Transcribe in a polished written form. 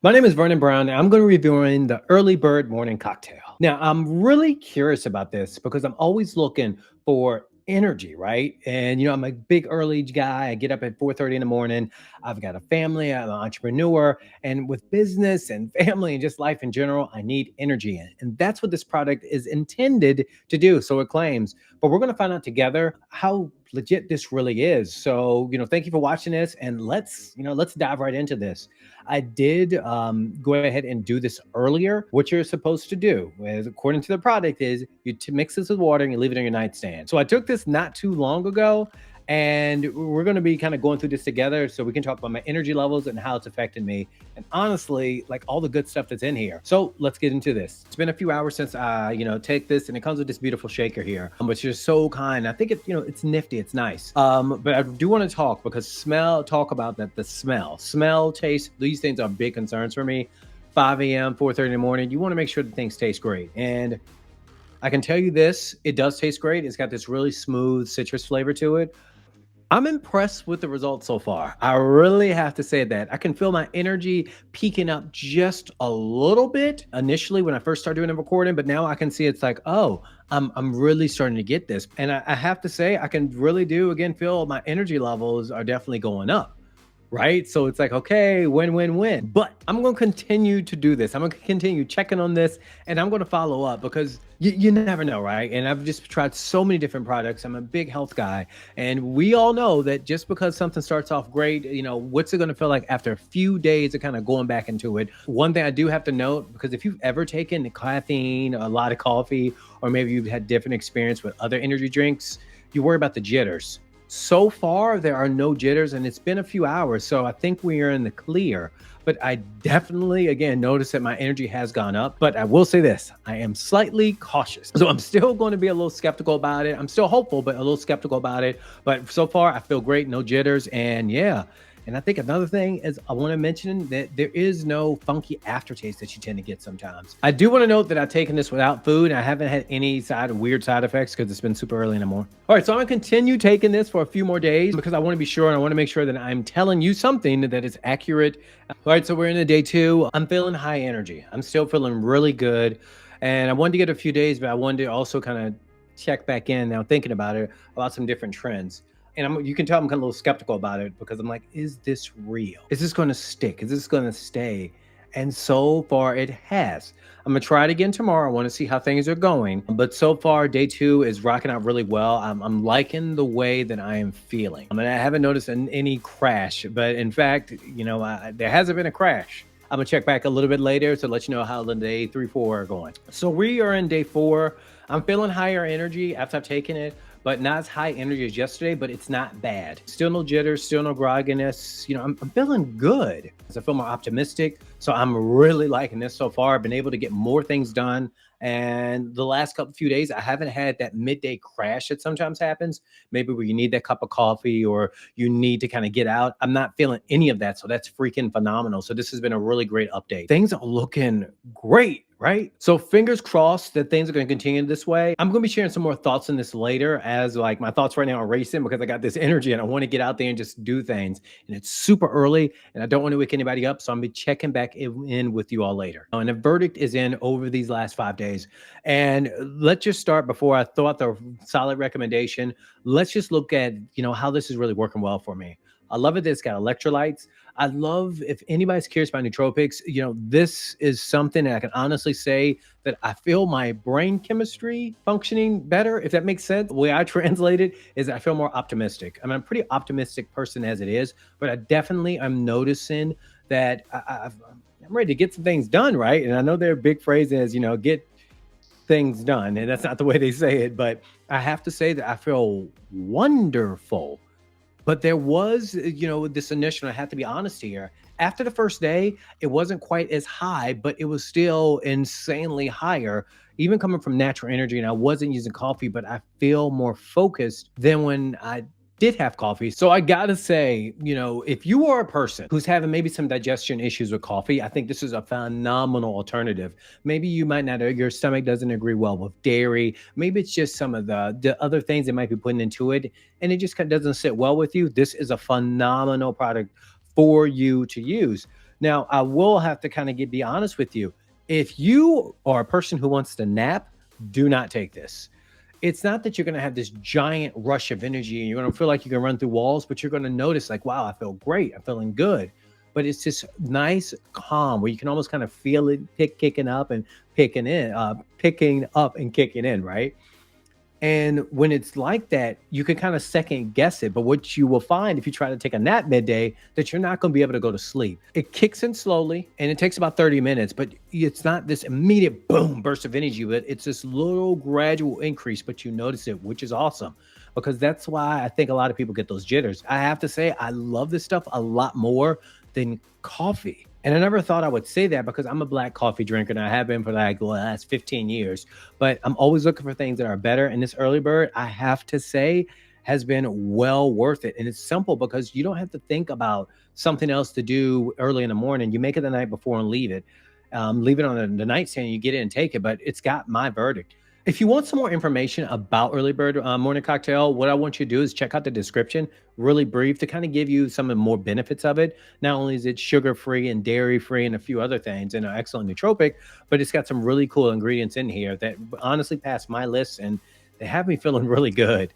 My name is Vernon Brown, and I'm going to be reviewing the EarlyBird Morning Cocktail. Now, I'm really curious about this because I'm always looking for energy, right? And I'm a big early guy. I get up at 4:30 in the morning. I've got a family. I'm an entrepreneur, and with business and family and just life in general, I need energy, and that's what this product is intended to do. So it claims. But we're going to find out together how legit this really is. So, thank you for watching this, and let's dive right into this. I did go ahead and do this earlier. What you're supposed to do, is, according to the product, is you mix this with water and you leave it on your nightstand. So I took this not too long ago, and we're going to be kind of going through this together so we can talk about my energy levels and how it's affected me, and honestly, like all the good stuff that's in here. So let's get into this. It's been a few hours since I take this, and it comes with this beautiful shaker here, which is so kind. I think it's nifty, it's nice. But I do want to talk about that. The smell, taste, these things are big concerns for me. 5 a.m., 4:30 in the morning, you want to make sure that things taste great. And I can tell you this, it does taste great. It's got this really smooth citrus flavor to it. I'm impressed with the results so far. I really have to say that. I can feel my energy peaking up just a little bit initially when I first started doing the recording, but now I can see it's like, oh, I'm really starting to get this. And I have to say, I can really feel my energy levels are definitely going up. Right. So it's like, okay, win. But I'm going to continue to do this. I'm going to continue checking on this, and I'm going to follow up because you never know. Right. And I've just tried so many different products. I'm a big health guy. And we all know that just because something starts off great, what's it going to feel like after a few days of kind of going back into it? One thing I do have to note, because if you've ever taken caffeine, a lot of coffee, or maybe you've had different experience with other energy drinks, you worry about the jitters. So far, there are no jitters, and it's been a few hours, so I think we are in the clear. But I definitely, again, notice that my energy has gone up. But I will say this, I am slightly cautious. So I'm still going to be a little skeptical about it. I'm still hopeful, but a little skeptical about it. But so far, I feel great, no jitters, and yeah. And I think another thing is I want to mention that there is no funky aftertaste that you tend to get sometimes. I do want to note that I've taken this without food, and I haven't had any weird side effects because it's been super early in the morning. All right, so I'm going to continue taking this for a few more days because I want to be sure, and I want to make sure that I'm telling you something that is accurate. All right, so we're in day 2. I'm feeling high energy. I'm still feeling really good. And I wanted to get a few days, but I wanted to also kind of check back in now thinking about it, about some different trends. And you can tell I'm kind of a little skeptical about it because I'm like, is this real? Is this going to stick? Is this going to stay? And so far it has. I'm going to try it again tomorrow. I want to see how things are going. But so far, day 2 is rocking out really well. I'm liking the way that I am feeling. I mean, I haven't noticed any crash, but in fact, there hasn't been a crash. I'm going to check back a little bit later to let you know how the day 3, 4 are going. So we are in day 4. I'm feeling higher energy after I've taken it, but not as high energy as yesterday, but it's not bad. Still no jitters, still no grogginess. I'm feeling good. I feel more optimistic. So I'm really liking this so far. I've been able to get more things done. And the last few days, I haven't had that midday crash that sometimes happens, maybe where you need that cup of coffee or you need to kind of get out. I'm not feeling any of that. So that's freaking phenomenal. So this has been a really great update. Things are looking great. Right? So fingers crossed that things are going to continue this way. I'm going to be sharing some more thoughts on this later, as like my thoughts right now are racing because I got this energy and I want to get out there and just do things. And it's super early and I don't want to wake anybody up. So I'm going to be checking back in with you all later. And the verdict is in over these last 5 days. And let's just start before I throw out the solid recommendation. Let's just look at, how this is really working well for me. I love it that it's got electrolytes. I love, if anybody's curious about nootropics, this is something that I can honestly say that I feel my brain chemistry functioning better, if that makes sense. The way I translate it is I feel more optimistic. I mean, I'm a pretty optimistic person as it is, but I definitely am noticing that I'm ready to get some things done, right? And I know there are big phrases, get things done, and that's not the way they say it, but I have to say that I feel wonderful. But there was, this initial, I have to be honest here. After the first day, it wasn't quite as high, but it was still insanely higher, even coming from natural energy. And I wasn't using coffee, but I feel more focused than when I did have coffee. So I gotta say, if you are a person who's having maybe some digestion issues with coffee, I think this is a phenomenal alternative. Maybe you might not, your stomach doesn't agree well with dairy. Maybe it's just some of the other things they might be putting into it, and it just kind of doesn't sit well with you. This is a phenomenal product for you to use. Now, I will have to kind of be honest with you. If you are a person who wants to nap, do not take this. It's not that you're going to have this giant rush of energy and you're going to feel like you can run through walls, but you're going to notice like, wow, I feel great. I'm feeling good. But it's just nice, calm where you can almost kind of feel it kicking up and picking up and kicking in, right? And when it's like that, you can kind of second guess it. But what you will find if you try to take a nap midday, that you're not going to be able to go to sleep. It kicks in slowly and it takes about 30 minutes, but it's not this immediate boom burst of energy, but it's this little gradual increase, but you notice it, which is awesome because that's why I think a lot of people get those jitters. I have to say, I love this stuff a lot more than coffee. And I never thought I would say that because I'm a black coffee drinker and I have been for like the last 15 years. But I'm always looking for things that are better. And this early bird, I have to say, has been well worth it. And it's simple because you don't have to think about something else to do early in the morning. You make it the night before and leave it. Leave it on the nightstand, you get it and take it. But it's got my verdict. If you want some more information about Early Bird Morning Cocktail, what I want you to do is check out the description, really brief, to kind of give you some of the more benefits of it. Not only is it sugar free and dairy free and a few other things and are excellent nootropic, but it's got some really cool ingredients in here that honestly pass my list and they have me feeling really good.